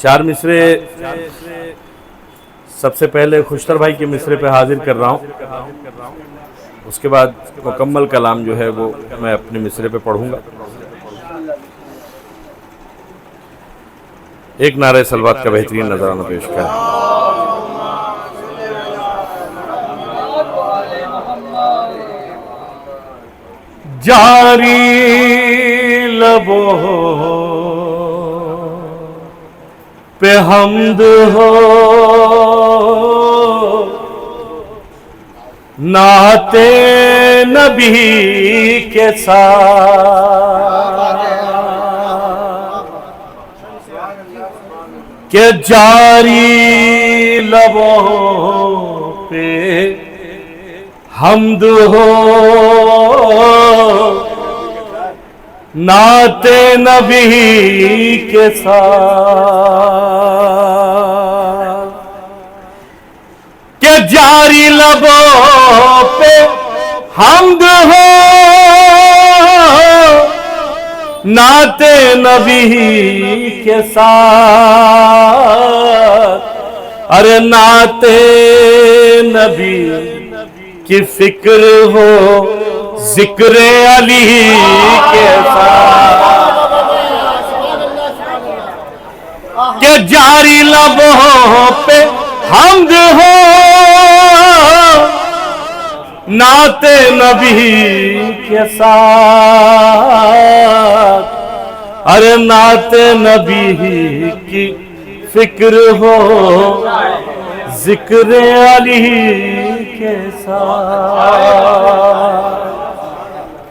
चार मिसरे सबसे पहले खुशतर भाई के मिसरे पे हाजिर कर रहा हूँ, उसके बाद मुकम्मल कलाम जो है वो मैं अपने मिसरे पे पढ़ूंगा। एक नारे सलवात का बेहतरीन नजराना पेश करें। जारी लबो पे हम्द हो, नाते नबी के साथ के जारी लबों पे हम्द हो, नाते नबी के साथ के जारी लबों पे हम्द हो, नाते नबी के साथ। अरे नाते नबी की फिक्र हो जिक्र अली के साथ के जारी लबों पे हम्द हो, नाते नबी के साथ। अरे नाते नबी की फिक्र हो जिक्र अली के साथ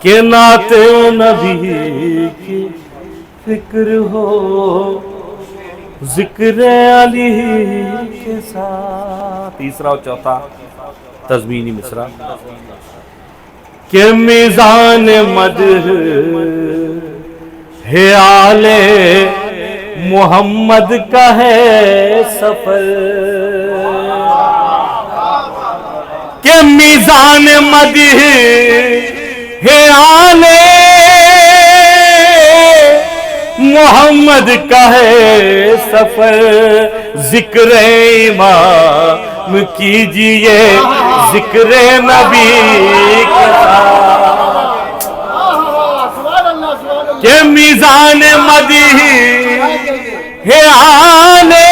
के नाते नबी की फिक्र हो जिक्र अली के साथ। तीसरा और चौथा तज़मीनी मिसरा के मीज़ान मदह है आले मोहम्मद का है सफर के मीज़ान मदह है आले मोहम्मद का है सफर। जिक्र इमाम कीजिए जिक्र नबी के साथ के मीज़ान मदह है आले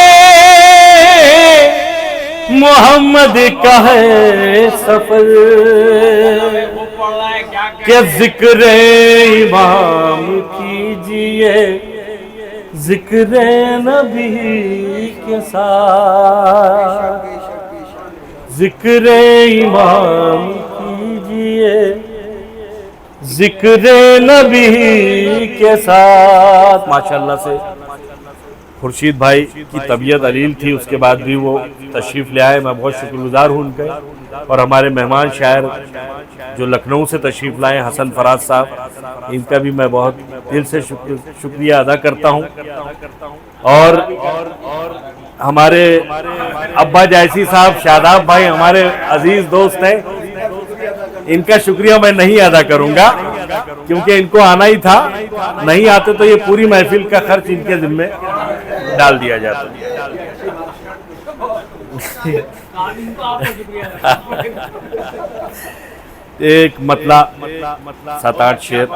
मोहम्मद का है सफर के जिक्र इमाम कीजिए जिक्र नबी के साथ। जिक्र इमाम कीजिए जिक्र नबी के साथ। माशाअल्लाह से खुर्शीद भाई की तबीयत अलील थी, उसके बाद भी वो तशरीफ़ ले आए, मैं बहुत शुक्रगुजार हूँ उनके। और हमारे मेहमान शायर जो लखनऊ से तशरीफ़ लाए हसन फराज साहब, इनका भी मैं बहुत दिल से शुक्रिया अदा करता हूँ। और हमारे अब्बा जायसी साहब शादाब भाई हमारे अजीज दोस्त हैं, इनका शुक्रिया मैं नहीं अदा करूंगा क्योंकि इनको आना ही था, नहीं आते तो ये पूरी महफिल का खर्च इनके जिम्मे डाल दिया जाता। एक मतला 7-8 शेर।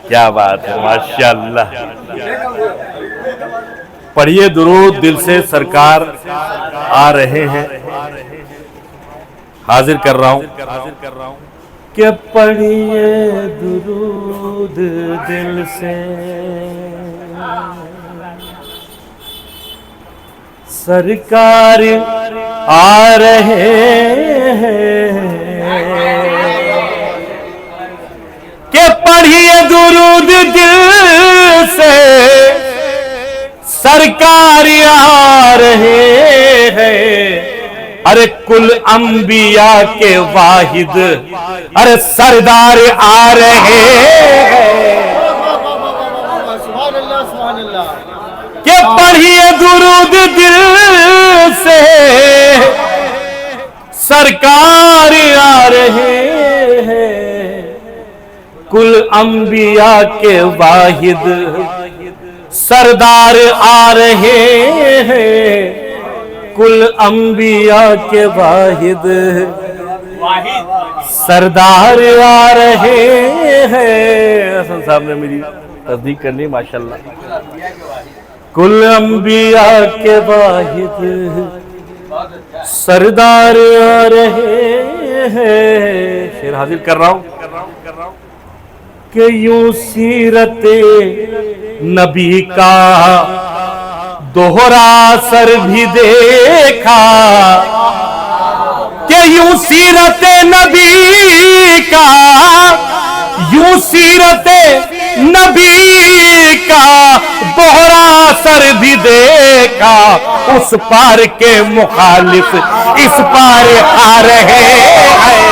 क्या बात है, माशाअल्लाह। पढ़िए दुरूद दिल से सरकार आ रहे हैं, हाजिर कर रहा हूं कि पढ़िए दुरूद दिल से सरकार आ रहे हैं कि पढ़िए दुरूद दिल से सरकार आ रहे हैं। अरे कुल अंबिया के वाहिद अरे सरदार आ रहे हैं कि पढ़िए दुरूद दिल से सरकार आ रहे हैं। कुल अंबिया के वाहिद सरदार आ रहे हैं कुल अंबिया के वाहिद, सरदार आ रहे हैं। हसन साहब ने मेरी तस्दीक करनी माशाल्लाह। कुल अंबिया के वाहिद सरदार आ रहे हैं। शेर हाजिर कर रहा हूं कि यूं सीरते नबी का दोहरा असर भी देखा, कि यूं सीरते नबी का, यूं सीरते नबी का दोहरा असर भी देखा। उस पार के मुखालिफ इस पार आ रहे हैं।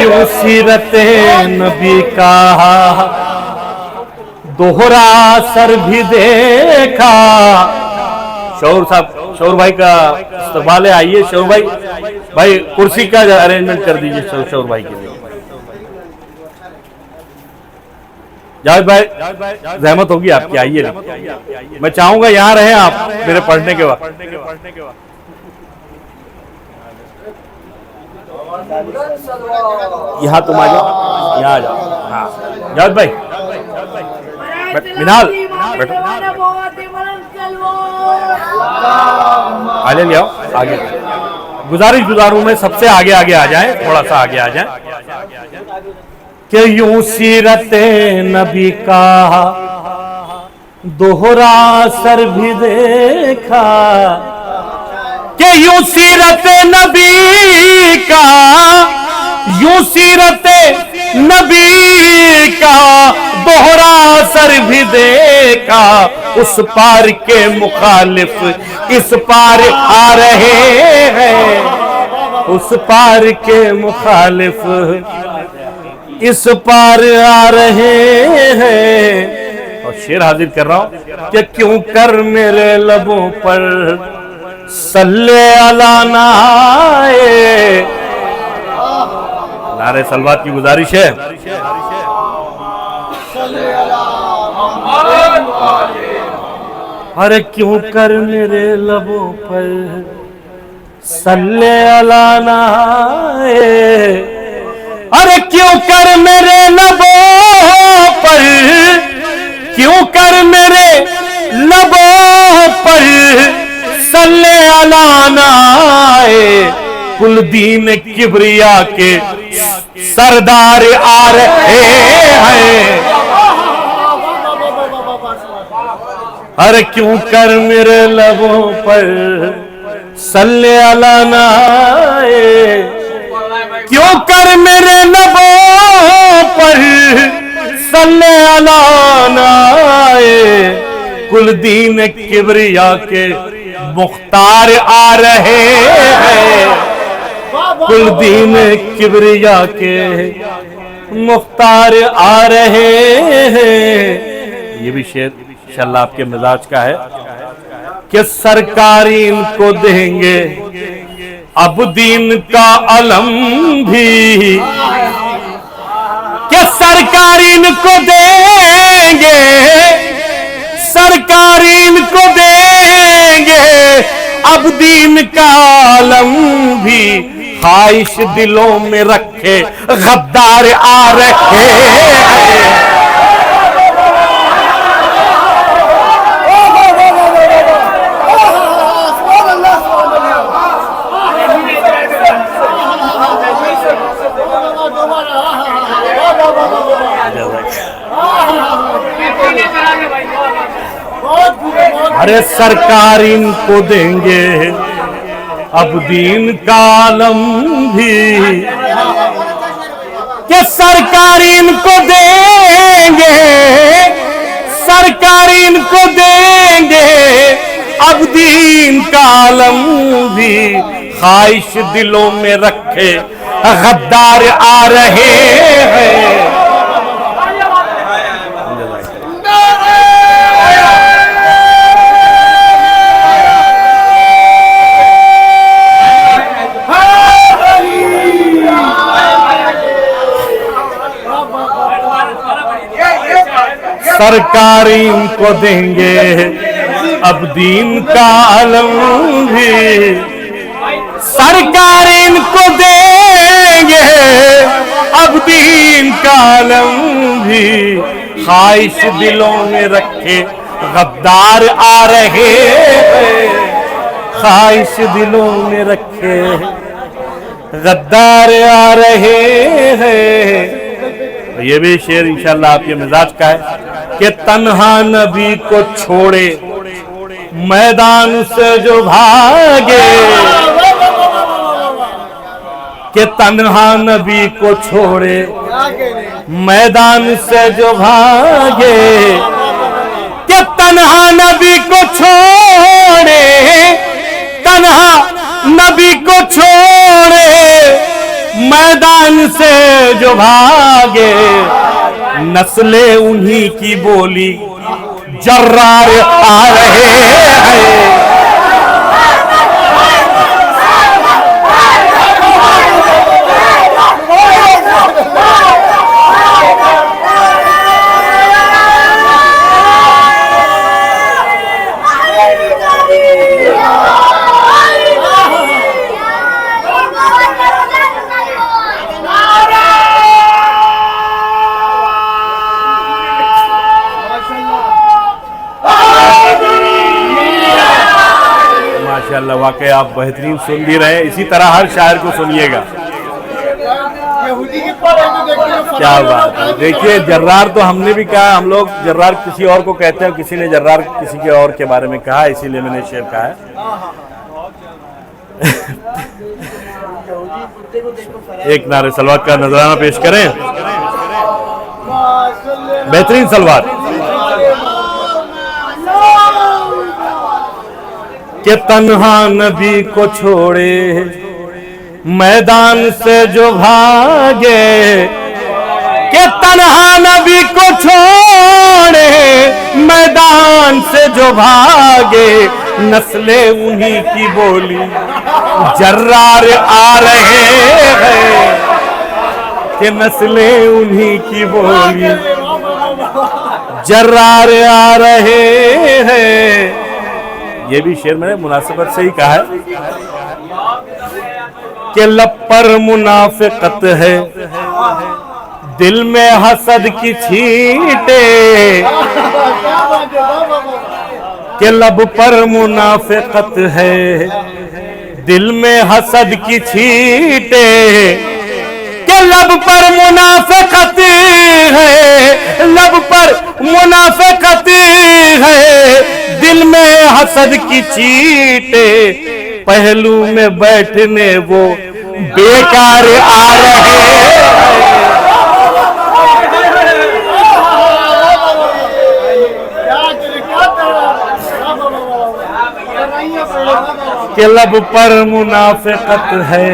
यूं सीरते नबी का दोहरा असर भी देखा। शौर साहब, शौर भाई का इस्तकबाल है, आइए शौर भाई। भाई कुर्सी का अरेंजमेंट कर दीजिए शौर भाई के लिए। जावेद भाई जहमत होगी आपकी, आइए। मैं चाहूंगा यहाँ रहे आप मेरे पढ़ने के वक्त। यहाँ तुम आ जाओ, यहाँ आ जाओ। हाँ जावेद भाई, मिनाल बैठो, आगे ले आओ। आगे गुजारूं मैं सबसे आगे आगे आ जाएं, थोड़ा सा आगे आ जाएं। कि यूं सीरत नबी का दोहरा असर भी देखा, कि यूं सीरत नबी का, यूं सीरत नबी का दोहरा असर भी देखा। उस पार के मुखालिफ इस पार आ रहे हैं, उस पार के मुखालिफ इस पार आ रहे हैं। और शेर हाजिर कर रहा हूं कि क्यों कर मेरे लबों पर सल्ले अला ना आए। नारे सलवात की गुजारिश है। अरे क्यों कर मेरे लबों पर सल्ले अला ना आए। अरे क्यों कर मेरे लबों पर, क्यों कर मेरे लबों पर सल्ले अला ना आए। कुल दीन किबरिया के सरदार आ रहे हैं। अरे क्यों कर मेरे लबों पर सल्ले अला ना आए। क्यों कर मेरे लबों पर सल्ले अला ना आए। कुल दीन किबरिया के मुख्तार आ रहे हैं। कुल दीन किबरिया के मुख्तार आ रहे हैं। ये भी शेर इंशाअल्लाह आपके मिजाज का है कि सरकारी इनको देंगे अब दीन का अलम भी, कि सरकारी इनको देंगे, सरकारी इनको देंगे अब दीन का अलम भी। ख्वाहिश दिलों में रखे गद्दार आ रहे हैं। अरे सरकार इनको देंगे अब दीन का आलम भी, कि सरकार इनको देंगे, सरकार इनको देंगे अब दीन का आलम भी। ख्वाहिश दिलों में रखे गद्दार आ रहे हैं। सरकार इनको देंगे अब दीन का आलम भी, सरकार इनको देंगे अब दीन का आलम भी। ख्वाहिश दिलों में रखे गद्दार आ रहे हैं, ख्वाहिश दिलों में रखे गद्दार आ रहे हैं। ये भी शेर इंशाल्लाह आपके मिजाज का है कि तन्हा नबी को छोड़े मैदान से जो भागे, कि तन्हा नबी को छोड़े मैदान से जो भागे, कि तन्हा नबी को छोड़े, तन्हा नबी को छोड़े मैदान से जो भागे, नस्ले उन्हीं की बोली जर्रार आ रहे हैं। माशाअल्लाह, वाकई आप बेहतरीन सुन भी रहे हैं। इसी तरह हर शायर को सुनिएगा। क्या बात है। देखिए जर्रार तो हमने भी कहा, हम लोग जर्रार किसी और को कहते हैं, किसी ने जर्रार किसी के और के बारे में कहा, इसीलिए मैंने शेर कहा है। एक नारे सलवात का नजराना पेश करें। बेहतरीन सलवात कि तन्हा नबी को छोड़े मैदान से जो भागे, कि तन्हा नबी को छोड़े मैदान से जो भागे, नस्ले उन्हीं की बोली जर्रार आ रहे हैं, कि नस्ले उन्हीं की बोली जर्रार आ रहे हैं। ये भी शेर मैंने मुनासिबत से ही कहा है कि लब पर मुनाफिकत है, दिल में हसद की छींटे, कि लब पर मुनाफिकत है, दिल में हसद की छींटे, कि लब पर मुनाफिकत है, लब पर मुनाफिकत है, दिल में हसद की चीटे, पहलू में बैठने वो बेकार आ रहे हैं। कि लब पर मुनाफिकत है,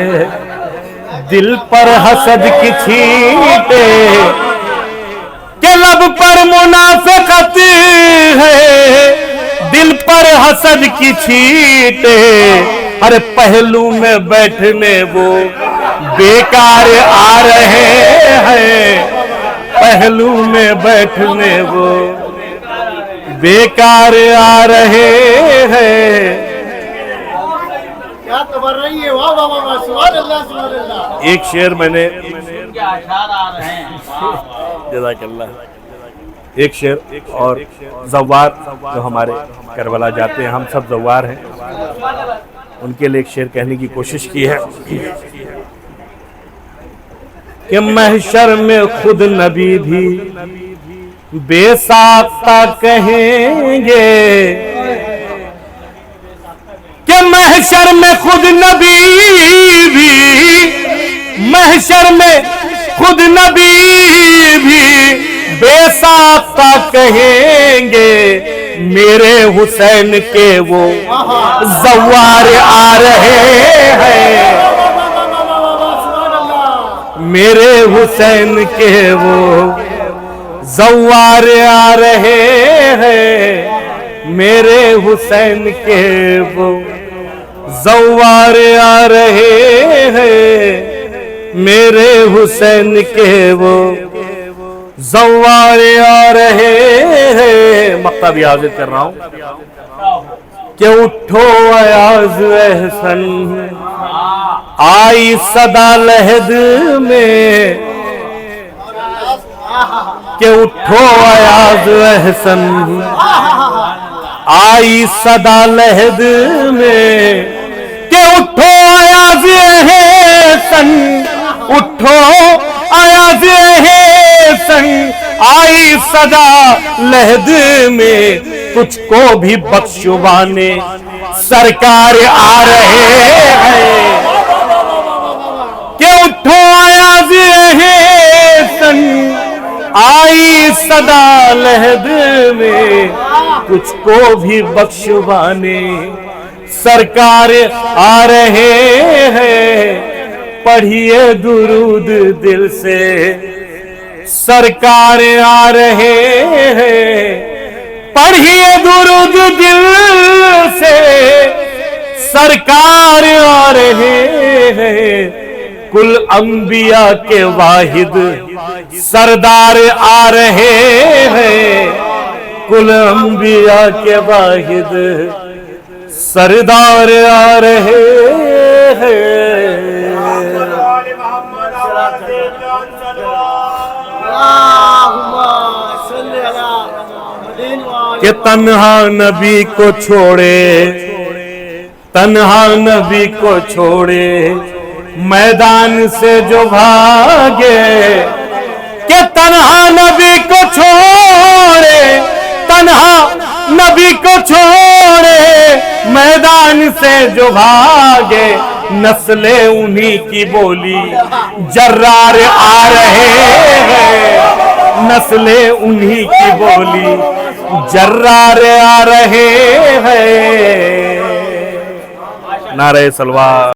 दिल पर हसद की छींटे, कि लब पर मुनाफिकत है, दिल पर हसद की छींटे, अरे पहलू में बैठने वो बेकार आ रहे हैं, पहलू में बैठने वो बेकार आ रहे हैं। क्या खबर रही है। वाह वाह वाह, सुभान अल्लाह सुभान अल्लाह। एक शेर मैंने जज़ाकल्लाह। एक शेर और ज़व्वार जो हमारे करबला जाते हैं, हम सब ज़व्वार हैं, उनके लिए एक शेर कहने की कोशिश की है कि महशर में खुद नबी भी बेसाख्ता कहेंगे, कि महशर में खुद नबी भी, महशर में खुद नबी भी बेसाख्ता कहेंगे, मेरे हुसैन के वो ज़व्वार आ रहे हैं, मेरे हुसैन के वो ज़व्वार आ रहे हैं, मेरे हुसैन के वो ज़व्वार आ रहे हैं, मेरे हुसैन के वो ज़व्वारे आ रहे हैं, मक्ता भी हाजिर कर रहा हूं कि उठो अयाज एहसन, आई सदा लहद में कि उठो अयाज एहसन, आई सदा लहद में कि उठो अयाज एहसन, उठो अयाज एहसन, आई सदा लहद में तुझको भी बख्शवाने सरकार आ रहे हैं कि उठो अयाज एहसन, आई सदा लहद में तुझको भी बख्शवाने सरकार आ रहे हैं। पढ़िए दुरूद दिल से सरकार आ रहे हैं, पढ़िए दुरूद दिल से सरकार आ रहे हैं। कुल अंबिया के वाहिद सरदार आ रहे हैं, कुल अंबिया के वाहिद सरदार आ रहे हैं। कि तन्हा नबी को छोड़े, तन्हा नबी को छोड़े मैदान से जो भागे, कि तन्हा नबी को छोड़े, तन्हा नबी को छोड़े मैदान से जो भागे, नस्ले उन्हीं की बोली जर्रार आ रहे हैं, नस्ले उन्हीं की बोली जर्रार आ रहे हैं। नारे सलवार।